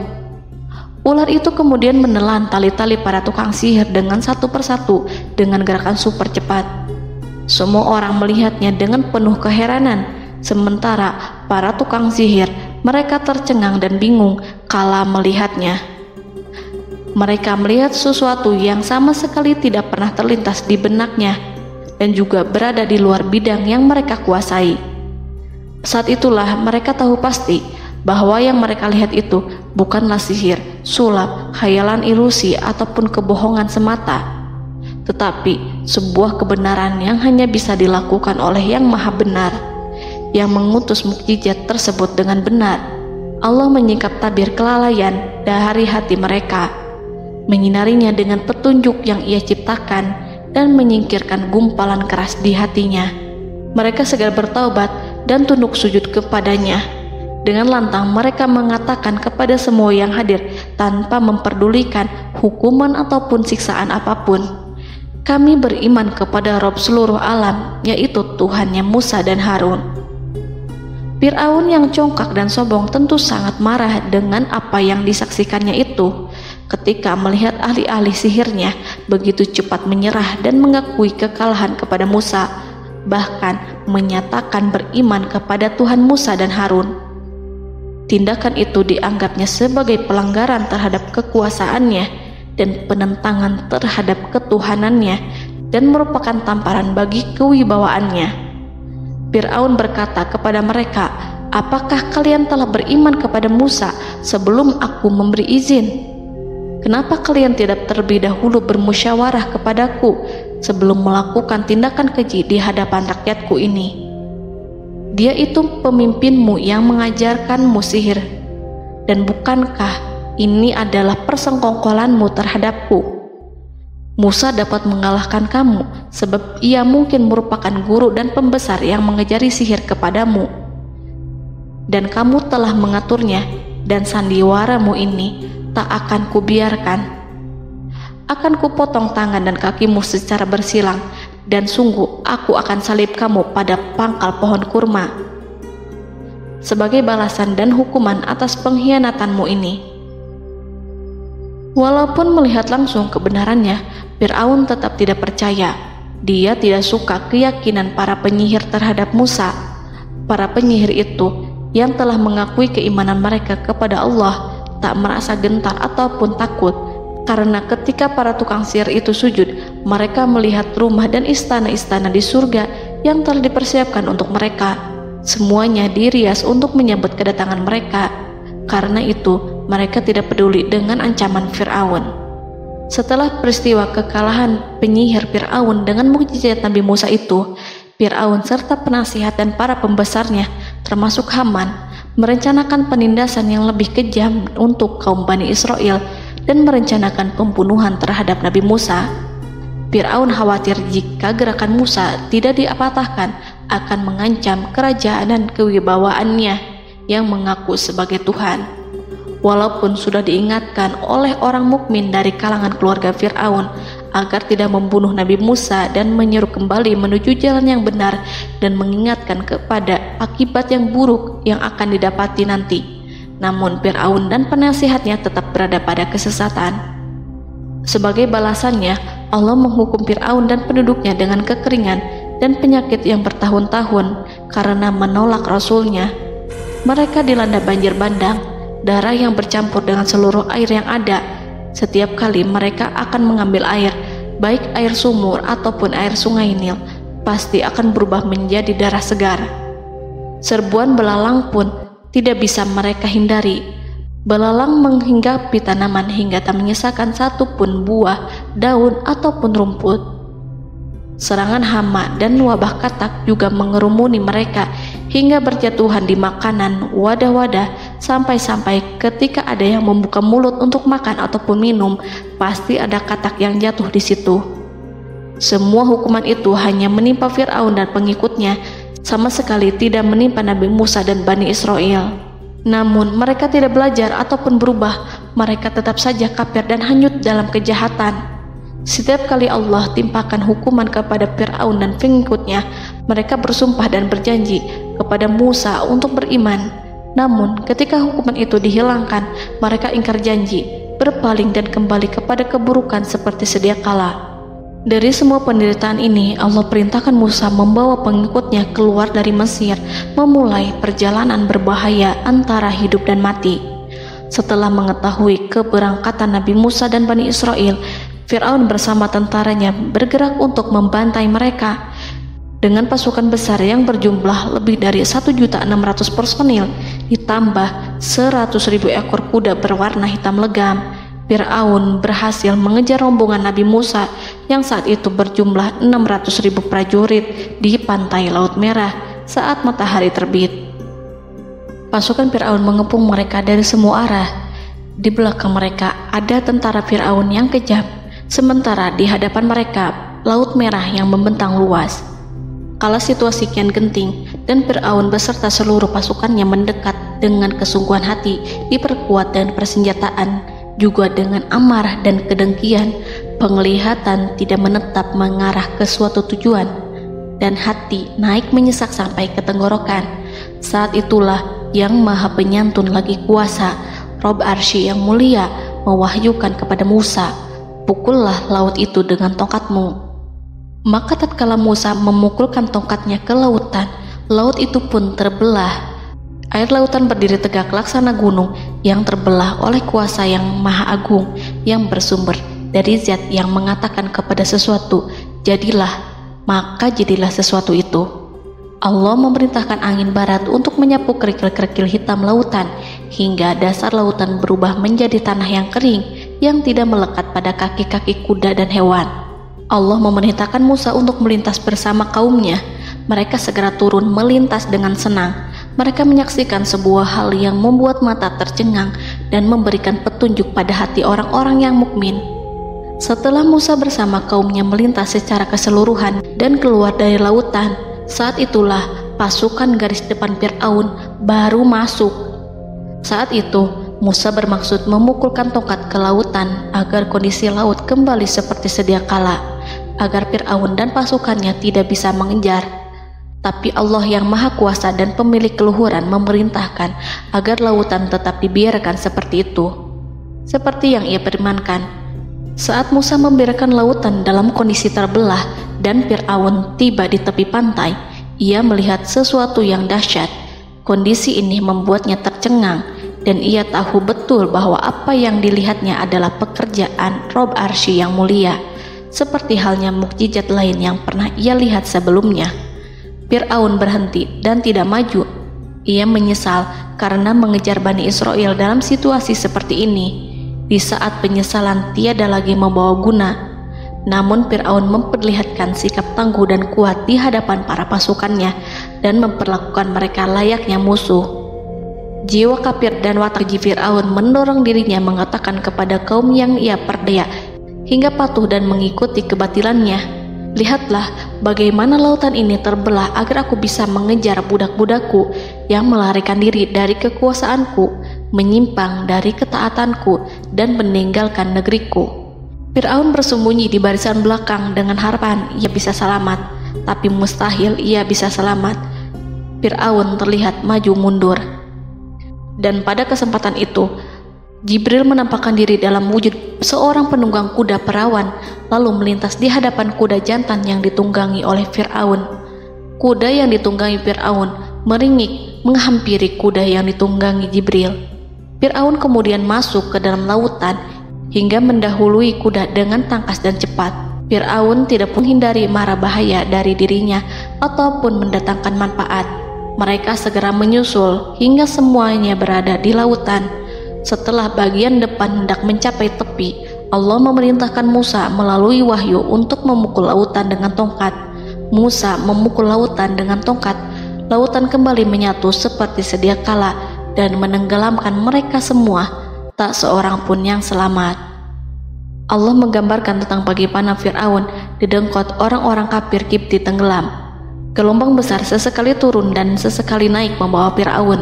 Ular itu kemudian menelan tali-tali para tukang sihir dengan satu persatu dengan gerakan super cepat. Semua orang melihatnya dengan penuh keheranan, sementara para tukang sihir mereka tercengang dan bingung kala melihatnya. Mereka melihat sesuatu yang sama sekali tidak pernah terlintas di benaknya dan juga berada di luar bidang yang mereka kuasai. Saat itulah mereka tahu pasti bahwa yang mereka lihat itu bukanlah sihir, sulap, khayalan ilusi ataupun kebohongan semata, tetapi sebuah kebenaran yang hanya bisa dilakukan oleh Yang Maha Benar, yang mengutus mukjizat tersebut dengan benar. Allah menyingkap tabir kelalaian dari hati mereka, menyinarinya dengan petunjuk yang Ia ciptakan dan menyingkirkan gumpalan keras di hatinya. Mereka segera bertaubat dan tunduk sujud kepadanya. Dengan lantang mereka mengatakan kepada semua yang hadir tanpa memperdulikan hukuman ataupun siksaan apapun, "Kami beriman kepada Rob seluruh alam, yaitu Tuhannya Musa dan Harun." Fir'aun yang congkak dan sombong tentu sangat marah dengan apa yang disaksikannya itu. Ketika melihat ahli-ahli sihirnya begitu cepat menyerah dan mengakui kekalahan kepada Musa, bahkan menyatakan beriman kepada Tuhan Musa dan Harun. Tindakan itu dianggapnya sebagai pelanggaran terhadap kekuasaannya dan penentangan terhadap ketuhanannya dan merupakan tamparan bagi kewibawaannya. Fir'aun berkata kepada mereka, "Apakah kalian telah beriman kepada Musa sebelum aku memberi izin? Kenapa kalian tidak terlebih dahulu bermusyawarah kepadaku sebelum melakukan tindakan keji di hadapan rakyatku ini? Dia itu pemimpinmu yang mengajarkanmu sihir, dan bukankah ini adalah persengkongkolanmu terhadapku? Musa dapat mengalahkan kamu sebab ia mungkin merupakan guru dan pembesar yang mengajari sihir kepadamu, dan kamu telah mengaturnya, dan sandiwaramu ini tak akan kubiarkan. Akan kupotong tangan dan kakimu secara bersilang, dan sungguh aku akan salib kamu pada pangkal pohon kurma sebagai balasan dan hukuman atas pengkhianatanmu ini." Walaupun melihat langsung kebenarannya, Fir'aun tetap tidak percaya. Dia tidak suka keyakinan para penyihir terhadap Musa. Para penyihir itu yang telah mengakui keimanan mereka kepada Allah tak merasa gentar ataupun takut, karena ketika para tukang sihir itu sujud, mereka melihat rumah dan istana-istana di surga yang telah dipersiapkan untuk mereka. Semuanya dirias untuk menyambut kedatangan mereka. Karena itu, mereka tidak peduli dengan ancaman Fir'aun. Setelah peristiwa kekalahan penyihir Fir'aun dengan mukjizat Nabi Musa itu, Fir'aun serta penasihat dan para pembesarnya, termasuk Haman, merencanakan penindasan yang lebih kejam untuk kaum Bani Israel dan merencanakan pembunuhan terhadap Nabi Musa. Fir'aun khawatir jika gerakan Musa tidak dipatahkan akan mengancam kerajaan dan kewibawaannya yang mengaku sebagai Tuhan. Walaupun sudah diingatkan oleh orang mukmin dari kalangan keluarga Fir'aun agar tidak membunuh Nabi Musa dan menyeru kembali menuju jalan yang benar dan mengingatkan kepada akibat yang buruk yang akan didapati nanti, namun Fir'aun dan penasihatnya tetap berada pada kesesatan. Sebagai balasannya, Allah menghukum Fir'aun dan penduduknya dengan kekeringan dan penyakit yang bertahun-tahun karena menolak Rasulnya. Mereka dilanda banjir bandang, darah yang bercampur dengan seluruh air yang ada. Setiap kali mereka akan mengambil air, baik air sumur ataupun air sungai Nil, pasti akan berubah menjadi darah segar. Serbuan belalang pun tidak bisa mereka hindari. Belalang menghinggapi tanaman hingga tak menyisakan satupun buah, daun ataupun rumput. Serangan hama dan wabah katak juga mengerumuni mereka hingga berjatuhan di makanan, wadah-wadah, sampai-sampai ketika ada yang membuka mulut untuk makan ataupun minum, pasti ada katak yang jatuh di situ. Semua hukuman itu hanya menimpa Fir'aun dan pengikutnya, sama sekali tidak menimpa Nabi Musa dan Bani Israel. Namun mereka tidak belajar ataupun berubah, mereka tetap saja kafir dan hanyut dalam kejahatan. Setiap kali Allah timpakan hukuman kepada Fir'aun dan pengikutnya, mereka bersumpah dan berjanji kepada Musa untuk beriman. Namun ketika hukuman itu dihilangkan, mereka ingkar janji, berpaling dan kembali kepada keburukan seperti sedia kala. Dari semua penderitaan ini, Allah perintahkan Musa membawa pengikutnya keluar dari Mesir, memulai perjalanan berbahaya antara hidup dan mati. Setelah mengetahui keberangkatan Nabi Musa dan Bani Israel, Fir'aun bersama tentaranya bergerak untuk membantai mereka. Dengan pasukan besar yang berjumlah lebih dari 1.600.000 personil, ditambah 100.000 ekor kuda berwarna hitam legam, Fir'aun berhasil mengejar rombongan Nabi Musa yang saat itu berjumlah 600.000 prajurit di pantai Laut Merah saat matahari terbit. Pasukan Fir'aun mengepung mereka dari semua arah. Di belakang mereka ada tentara Fir'aun yang kejam, sementara di hadapan mereka Laut Merah yang membentang luas. Kala situasi kian genting dan Fir'aun beserta seluruh pasukannya mendekat dengan kesungguhan hati, diperkuat dan persenjataan, juga dengan amarah dan kedengkian, penglihatan tidak menetap mengarah ke suatu tujuan, dan hati naik menyesak sampai ke tenggorokan. Saat itulah Yang Maha Penyantun lagi kuasa, Rob Arsy yang mulia, mewahyukan kepada Musa, "Pukullah laut itu dengan tongkatmu." Maka tatkala Musa memukulkan tongkatnya ke lautan, laut itu pun terbelah. Air lautan berdiri tegak laksana gunung yang terbelah oleh kuasa yang maha agung, yang bersumber dari zat yang mengatakan kepada sesuatu, "Jadilah," maka jadilah sesuatu itu. Allah memerintahkan angin barat untuk menyapu kerikil-kerikil hitam lautan, hingga dasar lautan berubah menjadi tanah yang kering, yang tidak melekat pada kaki-kaki kuda dan hewan. Allah memerintahkan Musa untuk melintas bersama kaumnya. Mereka segera turun melintas dengan senang. Mereka menyaksikan sebuah hal yang membuat mata tercengang dan memberikan petunjuk pada hati orang-orang yang mukmin. Setelah Musa bersama kaumnya melintas secara keseluruhan dan keluar dari lautan, saat itulah pasukan garis depan Fir'aun baru masuk. Saat itu Musa bermaksud memukulkan tongkat ke lautan agar kondisi laut kembali seperti sedia kala, agar Fir'aun dan pasukannya tidak bisa mengejar. Tapi Allah yang Maha Kuasa dan pemilik keluhuran memerintahkan agar lautan tetap dibiarkan seperti itu, seperti yang ia firmankan. Saat Musa membiarkan lautan dalam kondisi terbelah dan Fir'aun tiba di tepi pantai, ia melihat sesuatu yang dahsyat. Kondisi ini membuatnya tercengang dan ia tahu betul bahwa apa yang dilihatnya adalah pekerjaan Rob Arsy yang mulia, seperti halnya mukjizat lain yang pernah ia lihat sebelumnya. Fir'aun berhenti dan tidak maju. Ia menyesal karena mengejar Bani Israel dalam situasi seperti ini, di saat penyesalan tiada lagi membawa guna. Namun Fir'aun memperlihatkan sikap tangguh dan kuat di hadapan para pasukannya dan memperlakukan mereka layaknya musuh. Jiwa kafir dan watak Fir'aun mendorong dirinya mengatakan kepada kaum yang ia perdaya hingga patuh dan mengikuti kebatilannya, "Lihatlah bagaimana lautan ini terbelah agar aku bisa mengejar budak-budakku yang melarikan diri dari kekuasaanku, menyimpang dari ketaatanku dan meninggalkan negeriku." Fir'aun bersembunyi di barisan belakang dengan harapan ia bisa selamat, tapi mustahil ia bisa selamat. Fir'aun terlihat maju mundur. Dan pada kesempatan itu, Jibril menampakkan diri dalam wujud seorang penunggang kuda perawan, lalu melintas di hadapan kuda jantan yang ditunggangi oleh Fir'aun. Kuda yang ditunggangi Fir'aun meringik menghampiri kuda yang ditunggangi Jibril. Fir'aun kemudian masuk ke dalam lautan hingga mendahului kuda dengan tangkas dan cepat. Fir'aun tidak menghindari mara bahaya dari dirinya ataupun mendatangkan manfaat. Mereka segera menyusul hingga semuanya berada di lautan. Setelah bagian depan hendak mencapai tepi, Allah memerintahkan Musa melalui wahyu untuk memukul lautan dengan tongkat. Musa memukul lautan dengan tongkat. Lautan kembali menyatu seperti sedia kala dan menenggelamkan mereka semua. Tak seorang pun yang selamat. Allah menggambarkan tentang bagaimana Fir'aun didengkot orang-orang kafir Kipti tenggelam. Gelombang besar sesekali turun dan sesekali naik membawa Fir'aun.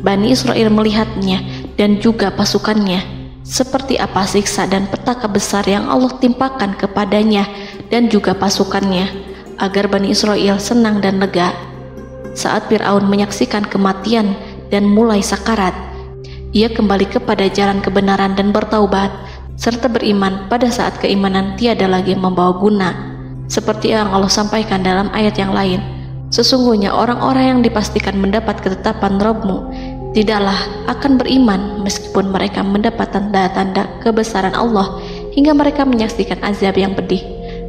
Bani Israel melihatnya dan juga pasukannya, seperti apa siksa dan petaka besar yang Allah timpakan kepadanya dan juga pasukannya, agar Bani Israel senang dan lega. Saat Fir'aun menyaksikan kematian dan mulai sakarat, ia kembali kepada jalan kebenaran dan bertaubat, serta beriman pada saat keimanan tiada lagi membawa guna. Seperti yang Allah sampaikan dalam ayat yang lain, sesungguhnya orang-orang yang dipastikan mendapat ketetapan Rabb-Mu tidaklah akan beriman meskipun mereka mendapat tanda-tanda kebesaran Allah hingga mereka menyaksikan azab yang pedih.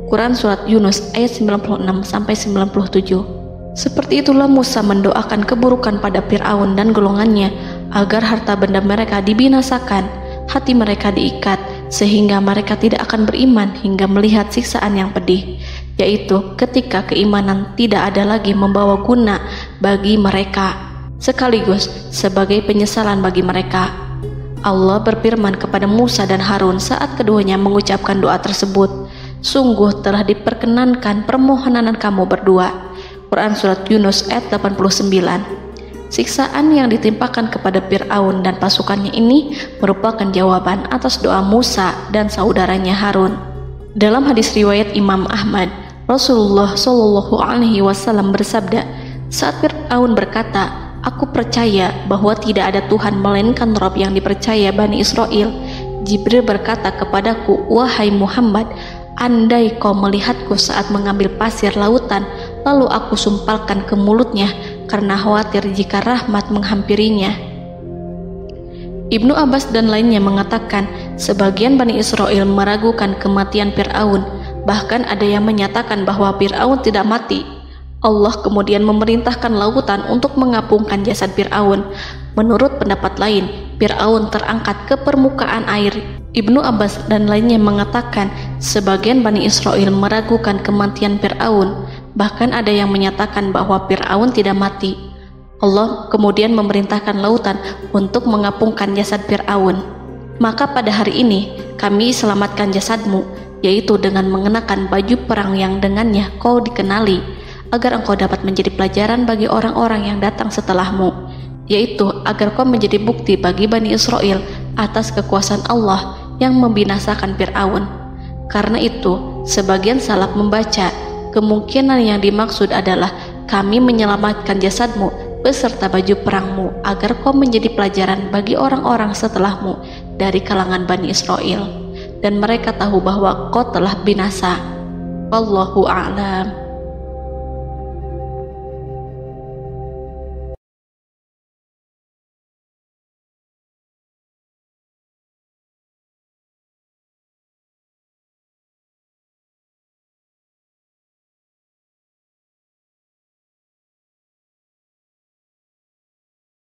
Quran Surat Yunus ayat 96-97. Seperti itulah Musa mendoakan keburukan pada Fir'aun dan golongannya agar harta benda mereka dibinasakan, hati mereka diikat sehingga mereka tidak akan beriman hingga melihat siksaan yang pedih, yaitu ketika keimanan tidak ada lagi membawa guna bagi mereka, sekaligus sebagai penyesalan bagi mereka. Allah berfirman kepada Musa dan Harun saat keduanya mengucapkan doa tersebut, sungguh telah diperkenankan permohonan kamu berdua. Quran Surat Yunus ayat 89. Siksaan yang ditimpakan kepada Fir'aun dan pasukannya ini merupakan jawaban atas doa Musa dan saudaranya Harun. Dalam hadis riwayat Imam Ahmad, Rasulullah Shallallahu Alaihi Wasallam bersabda, saat Fir'aun berkata, aku percaya bahwa tidak ada Tuhan melainkan Rabb yang dipercaya Bani Israel, Jibril berkata kepadaku, wahai Muhammad, andai kau melihatku saat mengambil pasir lautan, lalu aku sumpalkan ke mulutnya karena khawatir jika rahmat menghampirinya. Ibnu Abbas dan lainnya mengatakan, sebagian Bani Israel meragukan kematian Fir'aun, bahkan ada yang menyatakan bahwa Fir'aun tidak mati. Allah kemudian memerintahkan lautan untuk mengapungkan jasad Fir'aun. Menurut pendapat lain, Fir'aun terangkat ke permukaan air. Ibnu Abbas dan lainnya mengatakan, sebagian Bani Israel meragukan kematian Fir'aun, bahkan ada yang menyatakan bahwa Fir'aun tidak mati. Allah kemudian memerintahkan lautan untuk mengapungkan jasad Fir'aun. Maka pada hari ini kami selamatkan jasadmu, yaitu dengan mengenakan baju perang yang dengannya kau dikenali, agar engkau dapat menjadi pelajaran bagi orang-orang yang datang setelahmu, yaitu agar kau menjadi bukti bagi Bani Israel atas kekuasaan Allah yang membinasakan Fir'aun. Karena itu, sebagian salaf membaca, kemungkinan yang dimaksud adalah kami menyelamatkan jasadmu beserta baju perangmu agar kau menjadi pelajaran bagi orang-orang setelahmu dari kalangan Bani Israel, dan mereka tahu bahwa kau telah binasa. Wallahu a'lam.